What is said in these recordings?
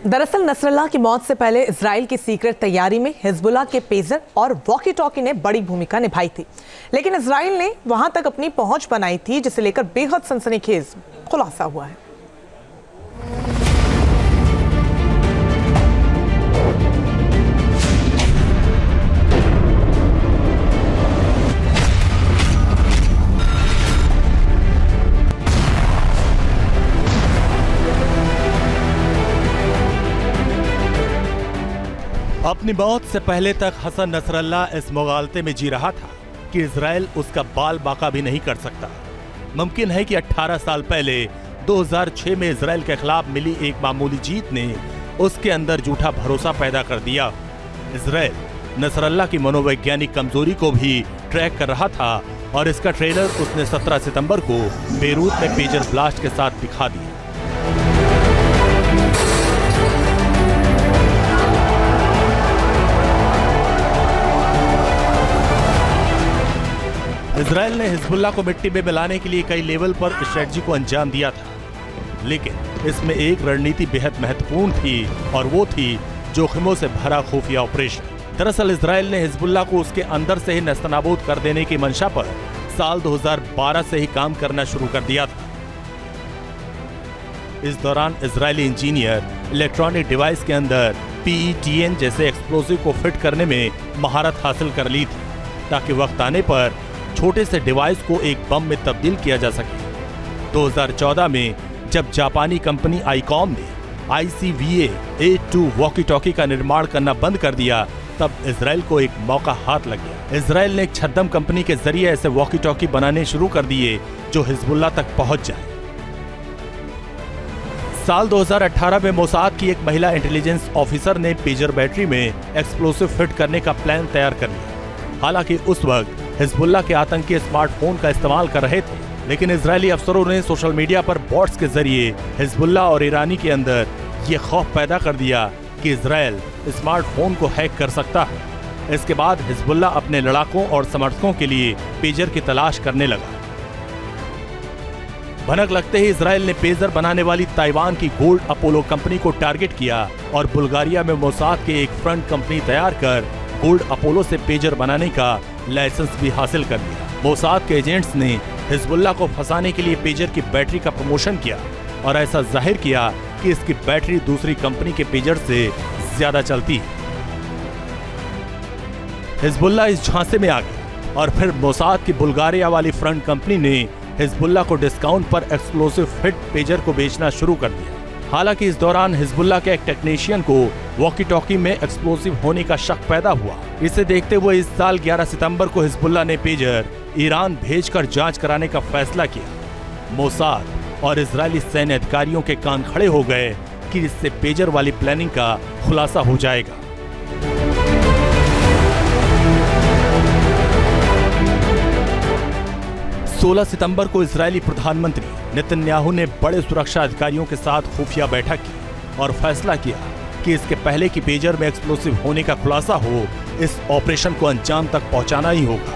दरअसल नसरल्लाह की मौत से पहले इजराइल की सीक्रेट तैयारी में हिजबुल्लाह के पेजर और वॉकी टॉकी ने बड़ी भूमिका निभाई थी, लेकिन इजराइल ने वहां तक अपनी पहुंच बनाई थी, जिसे लेकर बेहद सनसनीखेज खुलासा हुआ है। अपनी मौत से पहले तक हसन नसरल्लाह इस मुगालते में जी रहा था कि इजराइल उसका बाल बाका भी नहीं कर सकता। मुमकिन है कि 18 साल पहले 2006 में इजराइल के खिलाफ मिली एक मामूली जीत ने उसके अंदर झूठा भरोसा पैदा कर दिया। इजराइल नसरल्लाह की मनोवैज्ञानिक कमजोरी को भी ट्रैक कर रहा था और इसका ट्रेलर उसने 17 सितंबर को बेरूत में पेजर ब्लास्ट के साथ दिखा दिया। इजराइल ने हिजबुल्लाह को मिट्टी में मिलाने के लिए कई लेवल पर स्ट्रेटजी को अंजाम दिया था, लेकिन इसमें एक रणनीति बेहद महत्वपूर्ण थी और वो थी जोखिमों से भरा खुफिया ऑपरेशन। दरअसल इजराइल ने हिजबुल्लाह को उसके अंदर से ही नेस्तनाबूद कर देने की मंशा पर साल 2012 से ही काम करना शुरू कर दिया था। इस दौरान इजरायली इंजीनियर इलेक्ट्रॉनिक डिवाइस के अंदर PETN जैसे एक्सप्लोसिव को फिट करने में महारत हासिल कर ली थी, ताकि वक्त आने पर छोटे से डिवाइस को एक बम में तब्दील किया जा सके। 2014 में जब जापानी कंपनी आईकॉम ने ICVA-A2 वॉकी टॉकी का निर्माण करना बंद कर दिया, तब इजराइल को एक मौका हाथ लग गया। इजराइल ने एक छद्म कंपनी के जरिए ऐसे वॉकी टॉकी बनाने शुरू कर दिए जो हिजबुल्लाह तक पहुंच जाए। साल 2018 में मोसाद की एक महिला इंटेलिजेंस ऑफिसर ने पेजर बैटरी में एक्सप्लोसिव फिट करने का प्लान तैयार कर लिया। हालांकि उस वक्त हिजबुल्लाह के आतंकी स्मार्टफोन का इस्तेमाल कर रहे थे, लेकिन इजरायली अफसरों ने सोशल मीडिया पर बॉट्स के जरिए हिजबुल्लाह और ईरानी के अंदर ये खौफ पैदा कर दिया कि इजराइल स्मार्टफोन को हैक कर सकता है। इसके बाद हिजबुल्लाह अपने लड़ाकों और समर्थकों के लिए पेजर की तलाश करने लगा। भनक लगते ही इजराइल ने पेजर बनाने वाली ताइवान की गोल्ड अपोलो कंपनी को टारगेट किया और बुल्गारिया में मोसाद के एक फ्रंट कंपनी तैयार कर गोल्ड अपोलो से पेजर बनाने का लाइसेंस भी हासिल कर लिया। मोसाद के एजेंट्स ने हिजबुल्लाह को फंसाने के लिए पेजर की बैटरी का प्रमोशन किया और ऐसा जाहिर किया कि इसकी बैटरी दूसरी कंपनी के पेजर से ज्यादा चलती है। हिजबुल्लाह इस झांसे में आ गया और फिर मोसाद की बुल्गारिया वाली फ्रंट कंपनी ने हिजबुल्लाह को डिस्काउंट पर एक्सप्लोसिव फिट पेजर को बेचना शुरू कर दिया। हालांकि इस दौरान हिजबुल्लाह के एक टेक्नीशियन को वॉकी टॉकी में एक्सप्लोसिव होने का शक पैदा हुआ। इसे देखते हुए इस साल 11 सितंबर को हिजबुल्लाह ने पेजर ईरान भेजकर जांच कराने का फैसला किया। मोसाद और इजरायली सैन्य अधिकारियों के कान खड़े हो गए कि इससे पेजर वाली प्लानिंग का खुलासा हो जाएगा। सोलह सितंबर को इजरायली प्रधानमंत्री नेतन्याहू ने बड़े सुरक्षा अधिकारियों के साथ खुफिया बैठक की और फैसला किया कि इसके पहले की पेजर में एक्सप्लोसिव होने का खुलासा हो, इस ऑपरेशन को अंजाम तक पहुंचाना ही होगा।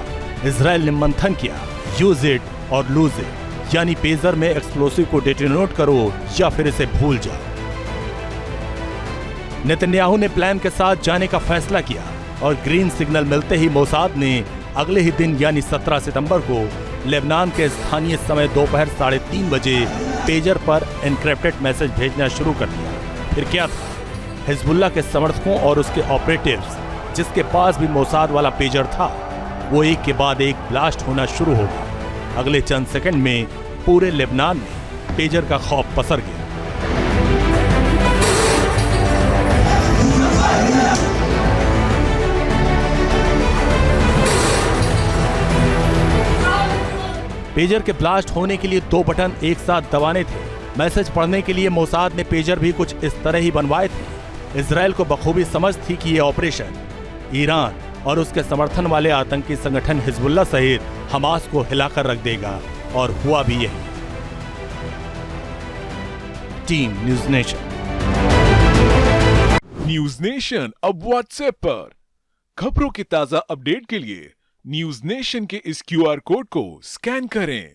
इजराइल ने मंथन किया, यूज इट और लूज इट, यानी पेजर में एक्सप्लोसिव को डेटोनेट करो या फिर इसे भूल जाओ। नेतन्याहू ने प्लान के साथ जाने का फैसला किया और ग्रीन सिग्नल मिलते ही मोसाद ने अगले ही दिन यानी 17 सितंबर को लेबनान के स्थानीय समय दोपहर 3:30 बजे पेजर पर एन्क्रिप्टेड मैसेज भेजना शुरू कर दिया। फिर क्या था? हिजबुल्लाह के समर्थकों और उसके ऑपरेटिव्स, जिसके पास भी मोसाद वाला पेजर था, वो एक के बाद एक ब्लास्ट होना शुरू हो गया। अगले चंद सेकंड में पूरे लेबनान में पेजर का खौफ पसर गया। पेजर के ब्लास्ट होने के लिए 2 बटन एक साथ दबाने थे। मैसेज पढ़ने के लिए मोसाद ने पेजर भी कुछ इस तरह ही बनवाए थे। इजराइल को बखूबी समझ थी कि यह ऑपरेशन ईरान और उसके समर्थन वाले आतंकी संगठन हिजबुल्लाह सहित हमास को हिलाकर रख देगा, और हुआ भी यही। Team news nation. News nation अब व्हाट्सएप पर खबरों की ताजा अपडेट के लिए न्यूज नेशन के इस QR कोड को स्कैन करें।